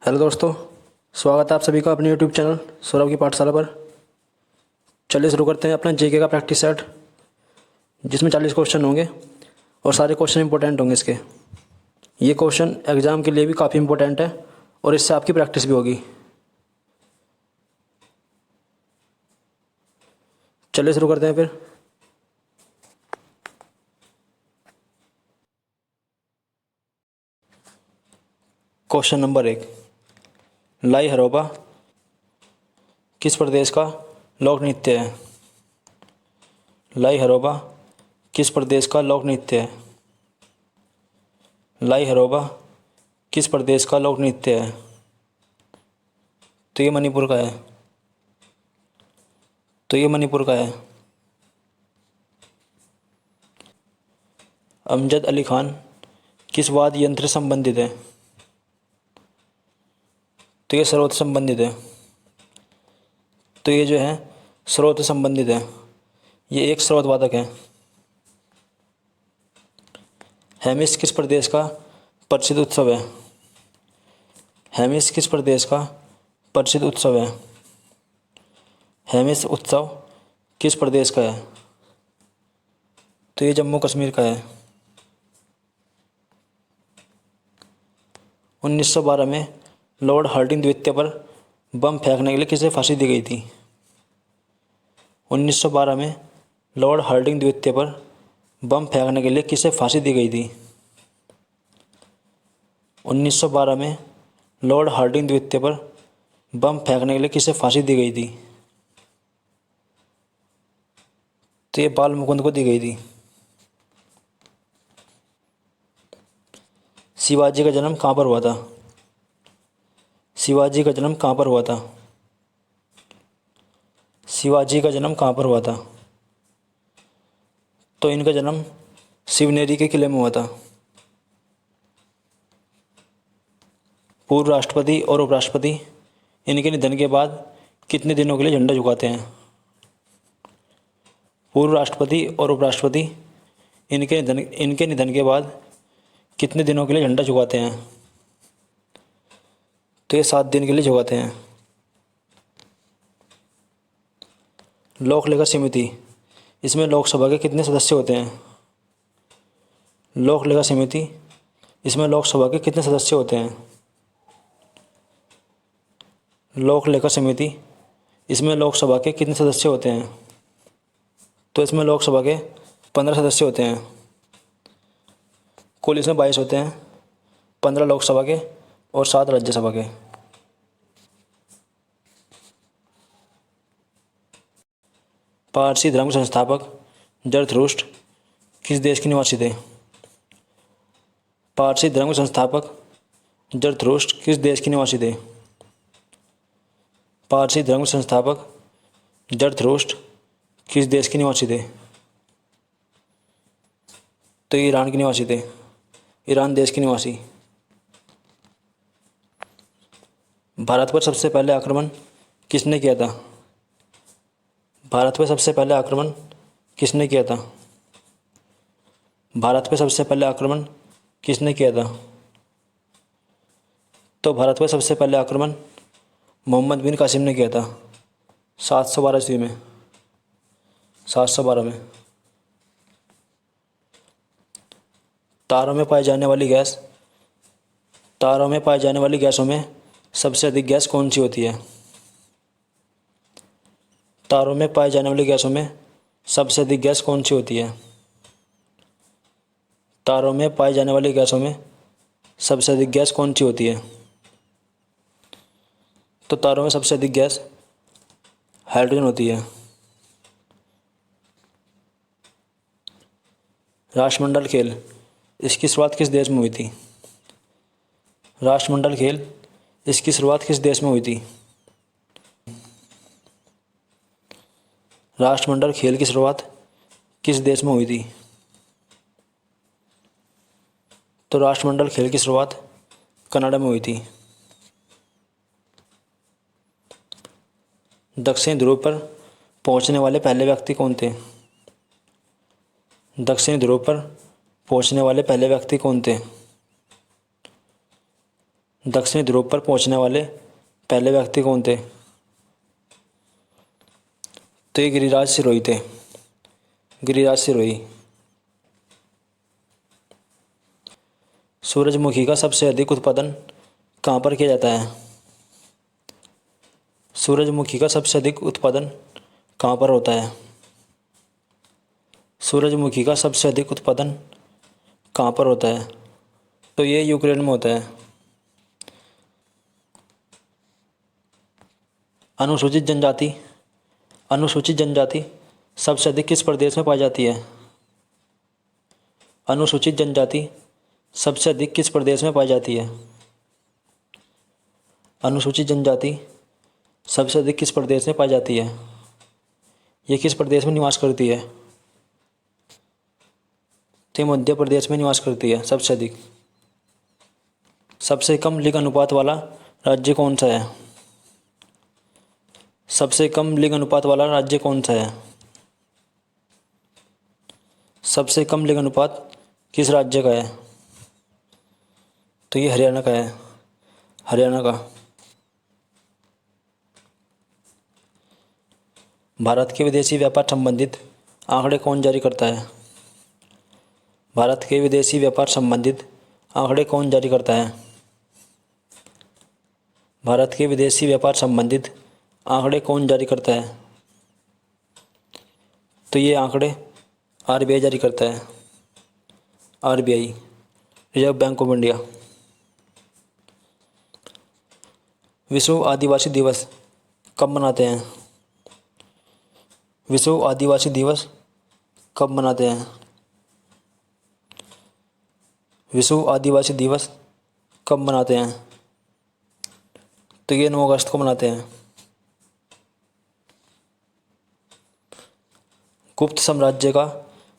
Hello दोस्तों, स्वागत है आप सभी का अपने यूट्यूब चैनल सौरभ की पाठशाला पर। चलिए शुरू करते हैं अपना जीके का प्रैक्टिस सेट, जिसमें 40 क्वेश्चन होंगे और सारे क्वेश्चन इंपॉर्टेंट होंगे इसके। ये क्वेश्चन एग्ज़ाम के लिए भी काफ़ी इंपॉर्टेंट है और इससे आपकी प्रैक्टिस भी होगी। चलिए शुरू करते हैं फिर। क्वेश्चन नंबर 1, लाई हरोबा किस प्रदेश का लोक नृत्य है? लाई हरोबा किस प्रदेश का लोक नृत्य है? लाई हरोबा किस प्रदेश का लोक नृत्य है? तो ये मणिपुर का है। अमजद अली खान किस वाद्य यंत्र से संबंधित है? तो ये स्रोत संबंधित है। तो ये जो है स्रोत संबंधित है, ये एक स्रोत वादक है। हेमिस किस प्रदेश का प्रसिद्ध उत्सव है? हेमिस किस प्रदेश का प्रसिद्ध उत्सव है? हेमिस उत्सव किस प्रदेश का है? तो ये जम्मू कश्मीर का है। 1912 में लॉर्ड हार्डिंग द्वितीय पर बम फेंकने के लिए किसे फांसी दी गई थी? 1912 में लॉर्ड हार्डिंग द्वितीय पर बम फेंकने के लिए किसे फांसी दी गई थी? 1912 में लॉर्ड हार्डिंग द्वितीय पर बम फेंकने के लिए किसे फांसी दी गई थी? तो ये बाल मुकुंद को दी गई थी। शिवाजी का जन्म कहाँ पर हुआ था? शिवाजी का जन्म कहाँ पर हुआ था? शिवाजी का जन्म कहाँ पर हुआ था? तो इनका जन्म शिवनेरी के किले में हुआ था। पूर्व राष्ट्रपति और उपराष्ट्रपति इनके निधन के बाद कितने दिनों के लिए झंडा झुकाते हैं? पूर्व राष्ट्रपति और उपराष्ट्रपति इनके निधन के बाद कितने दिनों के लिए झंडा झुकाते हैं? तो ये 7 दिन के लिए झुकाते हैं। लोक लेखा समिति, इसमें लोकसभा के कितने सदस्य होते हैं? लोक लेखा समिति, इसमें लोकसभा के कितने सदस्य होते हैं? लोक लेखा समिति, इसमें लोकसभा के कितने सदस्य होते हैं? तो इसमें लोकसभा के 15 सदस्य होते हैं। कुल इसमें 22 होते हैं, 15 लोकसभा के और 7 राज्यसभा के। पारसी धर्म के संस्थापक जरथुष्ट्र किस देश के निवासी थे? पारसी धर्म के संस्थापक जरथुष्ट्र किस देश के निवासी थे? पारसी धर्म के संस्थापक जरथुष्ट्र किस देश के निवासी थे? तो ईरान के निवासी थे, ईरान देश के निवासी। भारत पर सबसे पहले आक्रमण किसने किया था? भारत पर सबसे पहले आक्रमण किसने किया था? भारत पर सबसे पहले आक्रमण किसने किया था? तो भारत पर सबसे पहले आक्रमण मोहम्मद बिन कासिम ने किया था 712 ईस्वी में। 712 में। तारों में पाई जाने वाली गैसों में सबसे अधिक गैस कौन सी होती है? तारों में पाई जाने वाली गैसों में सबसे अधिक गैस कौन सी होती है? तारों में पाई जाने वाली गैसों में सबसे अधिक गैस कौन सी होती है? तो तारों में सबसे अधिक गैस हाइड्रोजन होती है। राष्ट्रमंडल खेल, इसकी शुरुआत किस देश में हुई थी? राष्ट्रमंडल खेल, इसकी शुरुआत किस देश में हुई थी? राष्ट्रमंडल खेल की शुरुआत किस देश में हुई थी? तो राष्ट्रमंडल खेल की शुरुआत कनाडा में हुई थी। दक्षिणी ध्रुव पर पहुंचने वाले पहले व्यक्ति कौन थे? दक्षिणी ध्रुव पर पहुंचने वाले पहले व्यक्ति कौन थे? दक्षिणी ध्रुव पर पहुंचने वाले पहले व्यक्ति कौन थे? तो ये गिरिराज सिरोही थे, गिरिराज सिरोही। सूरजमुखी का सबसे अधिक उत्पादन कहाँ पर किया जाता है? सूरजमुखी का सबसे अधिक उत्पादन कहाँ पर होता है? सूरजमुखी का सबसे अधिक उत्पादन कहाँ पर होता है? तो ये यूक्रेन में होता है। अनुसूचित जनजाति, अनुसूचित जनजाति सबसे अधिक किस प्रदेश में पाई जाती है? अनुसूचित जनजाति सबसे अधिक किस प्रदेश में पाई जाती है? अनुसूचित जनजाति सबसे अधिक किस प्रदेश में पाई जाती है? ये किस प्रदेश में निवास करती है? तो ये मध्य प्रदेश में निवास करती है सबसे अधिक। सबसे कम लिंग अनुपात वाला राज्य कौन सा है? सबसे कम लिंग अनुपात वाला राज्य कौन सा है? सबसे कम लिंग अनुपात किस राज्य का है? तो ये हरियाणा का है, हरियाणा का। भारत के विदेशी व्यापार संबंधित आंकड़े कौन जारी करता है? भारत के विदेशी व्यापार संबंधित आंकड़े कौन जारी करता है? भारत के विदेशी व्यापार संबंधित आंकड़े कौन जारी करता है? तो ये आंकड़े आरबीआई जारी करता है, RBI, reserve bank of India. विश्व आदिवासी दिवस कब मनाते हैं? विश्व आदिवासी दिवस कब मनाते हैं? विश्व आदिवासी दिवस कब मनाते हैं? तो ये 9 अगस्त को मनाते हैं। गुप्त साम्राज्य का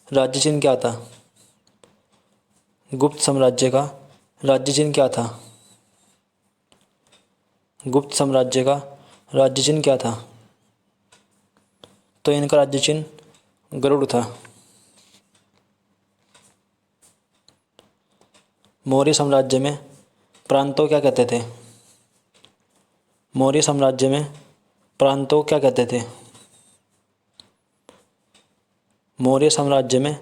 राज्य चिन्ह क्या था? गुप्त साम्राज्य का राज्य चिन्ह क्या था? गुप्त साम्राज्य का राज्य चिन्ह क्या था? तो इनका राज्य चिन्ह गरुड़ था। मौर्य साम्राज्य में प्रांतों क्या कहते थे? मौर्य साम्राज्य में प्रांतों क्या कहते थे? मौर्य साम्राज्य में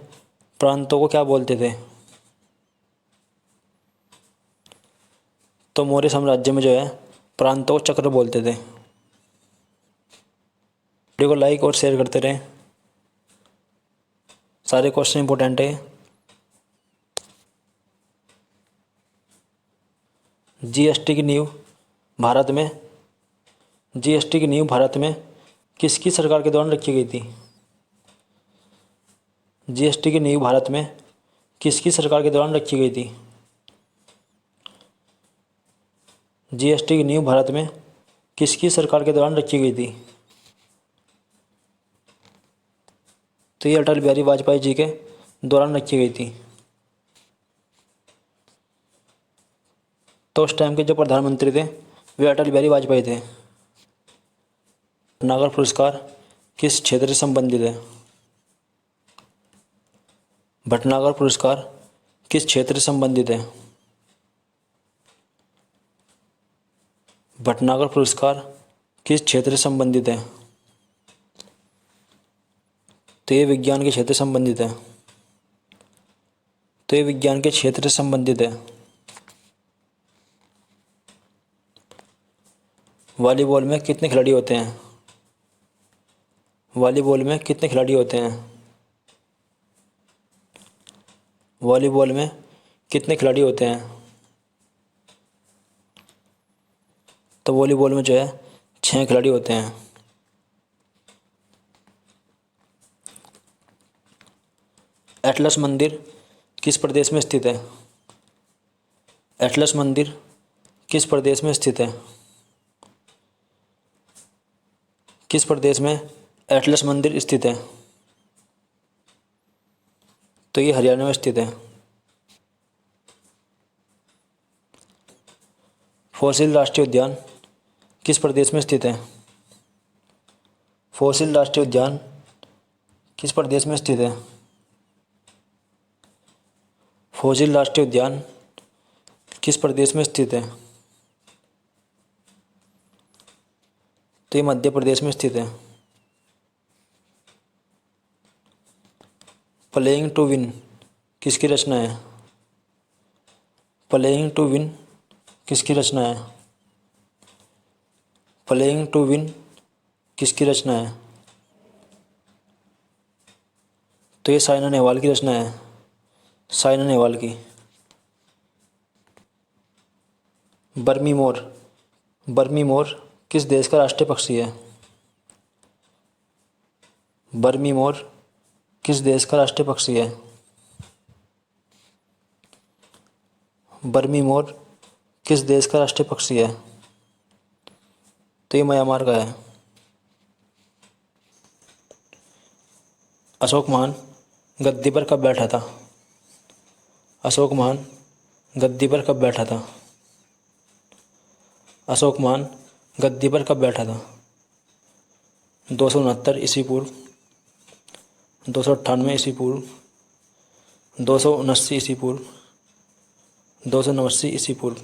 प्रांतों को क्या बोलते थे? तो मौर्य साम्राज्य में जो है प्रांतों को चक्र बोलते थे। वीडियो को लाइक और शेयर करते रहें, सारे क्वेश्चन इंपॉर्टेंट है। जीएसटी की नींव भारत में, जीएसटी की नींव भारत में किसकी सरकार के दौरान रखी गई थी? जीएसटी की नींव भारत में किसकी सरकार के दौरान रखी गई थी? जीएसटी की नींव भारत में किसकी सरकार के दौरान रखी गई थी? तो ये अटल बिहारी वाजपेयी जी के दौरान रखी गई थी। तो उस टाइम के जो प्रधानमंत्री थे वे अटल बिहारी वाजपेयी थे। भटनागर पुरस्कार किस क्षेत्र से संबंधित है? भटनागर पुरस्कार किस क्षेत्र से संबंधित है? भटनागर पुरस्कार किस क्षेत्र से संबंधित है? तो ये विज्ञान के क्षेत्र से संबंधित है। तो ये विज्ञान के क्षेत्र से संबंधित है। वॉलीबॉल में कितने खिलाड़ी होते हैं? वॉलीबॉल में कितने खिलाड़ी होते हैं? वॉलीबॉल में कितने खिलाड़ी होते हैं? तो वॉलीबॉल में जो है 6 खिलाड़ी होते हैं। एटलस मंदिर किस प्रदेश में स्थित है? एटलस मंदिर किस प्रदेश में स्थित है? किस प्रदेश में एटलस मंदिर स्थित है? तो ये हरियाणा में स्थित है। फॉसिल राष्ट्रीय उद्यान किस प्रदेश में स्थित है? फॉसिल राष्ट्रीय उद्यान किस प्रदेश में स्थित है? फॉसिल राष्ट्रीय उद्यान किस प्रदेश में स्थित है? तो ये मध्य प्रदेश में स्थित है। प्लेइंग टू विन किसकी रचना है? प्लेइंग टू विन किसकी रचना है? प्लेइंग टू विन किसकी रचना है? तो ये साइना नेहवाल की रचना है, साइना नेहवाल की। बर्मी मोर, बर्मी मोर किस देश का राष्ट्रीय पक्षी है? बर्मी मोर किस देश का राष्ट्रीय पक्षी है? बर्मी मोर किस देश का राष्ट्रीय पक्षी है? तो ये म्यांमार का है। अशोक महान गद्दी पर कब बैठा था? अशोक महान गद्दी पर कब बैठा था? अशोक महान गद्दी पर कब बैठा था? 269 ईस्वी पूर्व, 298 ईस्वी पूर्व, 279 ईस्वी पूर्व, 289 ईस्वी पूर्व।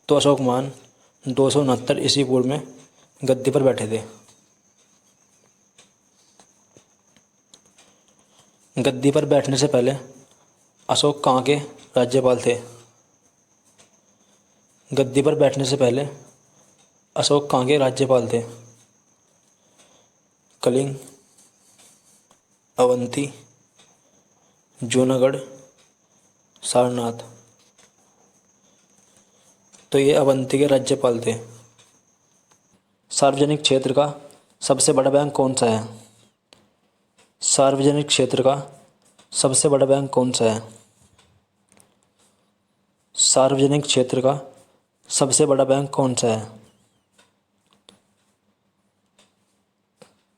तो अशोक महान 269 ईस्वी पूर्व में गद्दी पर बैठे थे। गद्दी पर बैठने से पहले अशोक कहाँ के राज्यपाल थे? गद्दी पर बैठने से पहले अशोक कहाँ के राज्यपाल थे? कलिंग, अवंती, जूनागढ़, सारनाथ। तो ये अवंती के राज्यपाल थे। सार्वजनिक क्षेत्र का सबसे बड़ा बैंक कौन सा है? सार्वजनिक क्षेत्र का सबसे बड़ा बैंक कौन सा है? सार्वजनिक क्षेत्र का सबसे बड़ा बैंक कौन सा है?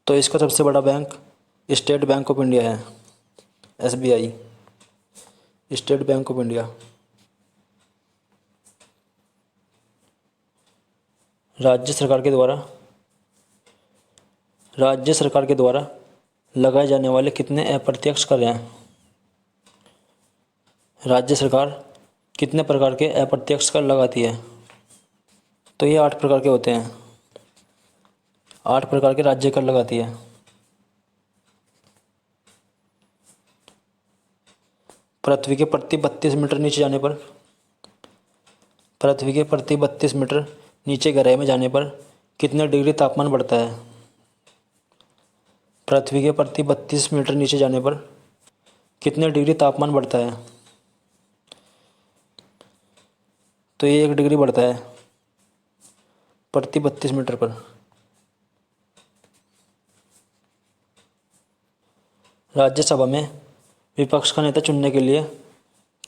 तो इसका सबसे बड़ा bank state bank of India है, SBI, state bank of India. राज्य सरकार के द्वारा लगाए जाने वाले कितने अप्रत्यक्ष कर हैं? राज्य सरकार कितने प्रकार के अप्रत्यक्ष कर लगाती है? तो ये 8 प्रकार के होते हैं। 8 प्रकार के राज्य कर लगाती है। पृथ्वी के प्रति 32 मीटर नीचे जाने पर, पृथ्वी के प्रति 32 मीटर नीचे गहराई में जाने पर कितने डिग्री तापमान बढ़ता है? पृथ्वी के प्रति 32 मीटर नीचे जाने पर कितने डिग्री तापमान बढ़ता है? तो ये 1 डिग्री बढ़ता है प्रति 32 मीटर पर। राज्यसभा में विपक्ष का नेता चुनने के लिए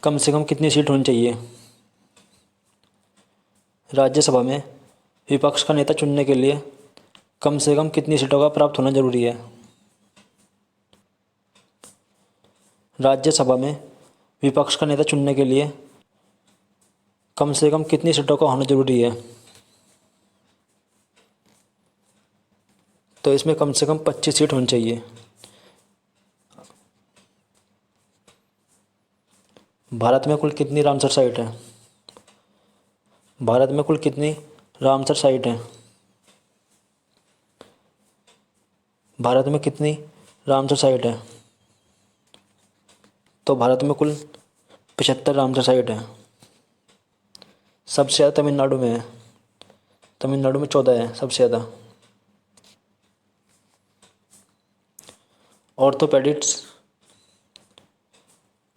कम से कम कितनी सीट होनी चाहिए? राज्यसभा में विपक्ष का नेता चुनने के लिए कम से कम कितनी सीटों का प्राप्त होना जरूरी है? राज्यसभा में विपक्ष का नेता चुनने के लिए कम से कम कितनी सीटों का होना जरूरी है? तो इसमें कम से कम 25 सीट होनी चाहिए। भारत में कुल कितनी रामसर साइट है? भारत में कुल कितनी रामसर साइट है? भारत में कितनी रामसर साइट है? तो भारत में कुल 75 रामसर साइट है। सबसे ज़्यादा तमिलनाडु में है। तमिलनाडु में 14 है सबसे ज़्यादा।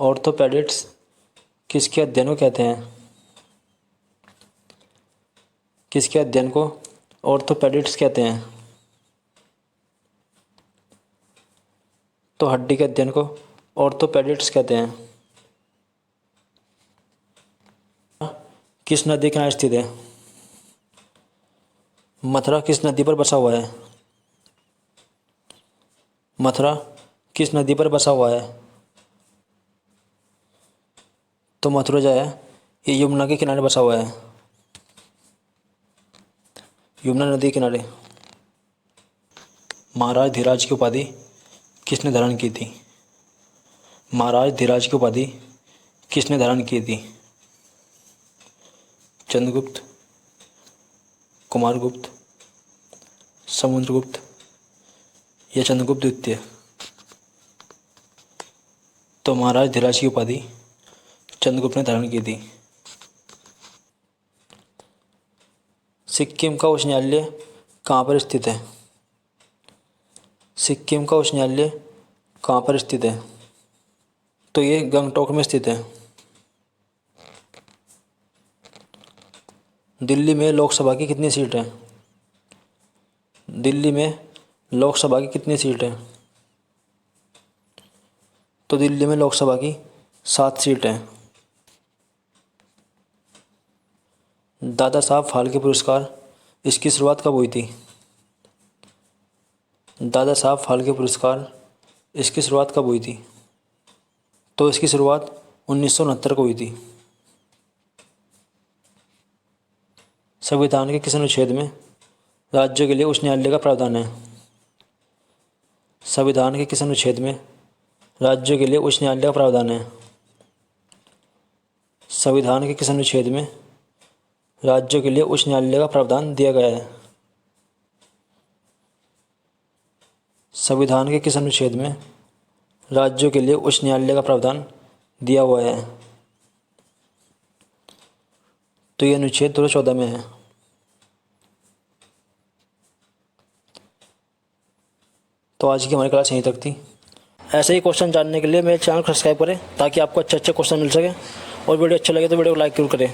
ऑर्थोपेडिक्स किसके अध्ययन को कहते हैं? किसके अध्ययन को ऑर्थोपेडिक्स कहते हैं? तो हड्डी के अध्ययन को ऑर्थोपेडिक्स कहते हैं। किस नदी के किनारे स्थित है? मथुरा किस नदी पर बसा हुआ है? मथुरा किस नदी पर बसा हुआ है? तो मथुरा जो है ये यमुना के किनारे बसा हुआ है, यमुना नदी के किनारे। महाराज धीराज की उपाधि किसने धारण की थी? महाराज धीराज की उपाधि किसने धारण की थी? चंद्रगुप्त, कुमारगुप्त, समुद्रगुप्त या चंद्रगुप्त द्वितीय। तो महाराज धीराज की उपाधि चंद्रगुप्त ने धारण की थी। सिक्किम का उच्च न्यायालय कहाँ पर स्थित है? सिक्किम का उच्च न्यायालय कहाँ पर स्थित है? तो ये गंगटोक में स्थित है। दिल्ली में लोकसभा की कितनी सीट है? दिल्ली में लोकसभा की कितनी सीट है? तो दिल्ली में लोकसभा की 7 सीट हैं। दादा साहब फाल्के पुरस्कार इसकी शुरुआत कब हुई थी? दादा साहब फाल्के पुरस्कार इसकी शुरुआत कब हुई थी? तो इसकी शुरुआत 1969 को हुई थी। संविधान के किस अनुच्छेद में राज्यों के लिए उच्च न्यायालय का प्रावधान है? संविधान के किस अनुच्छेद में राज्यों के लिए उच्च न्यायालय का प्रावधान है? संविधान के किस अनुच्छेद में राज्यों के लिए उच्च न्यायालय का प्रावधान दिया गया है? संविधान के किस अनुच्छेद में राज्यों के लिए उच्च न्यायालय का प्रावधान दिया हुआ है? तो ये अनुच्छेद 214 में है। तो आज की हमारी क्लास यहीं तक थी। ऐसे ही क्वेश्चन जानने के लिए मेरे चैनल को सब्सक्राइब करें ताकि आपको अच्छे अच्छे क्वेश्चन मिल सके, और वीडियो अच्छा लगे तो वीडियो को लाइक जरूर करें।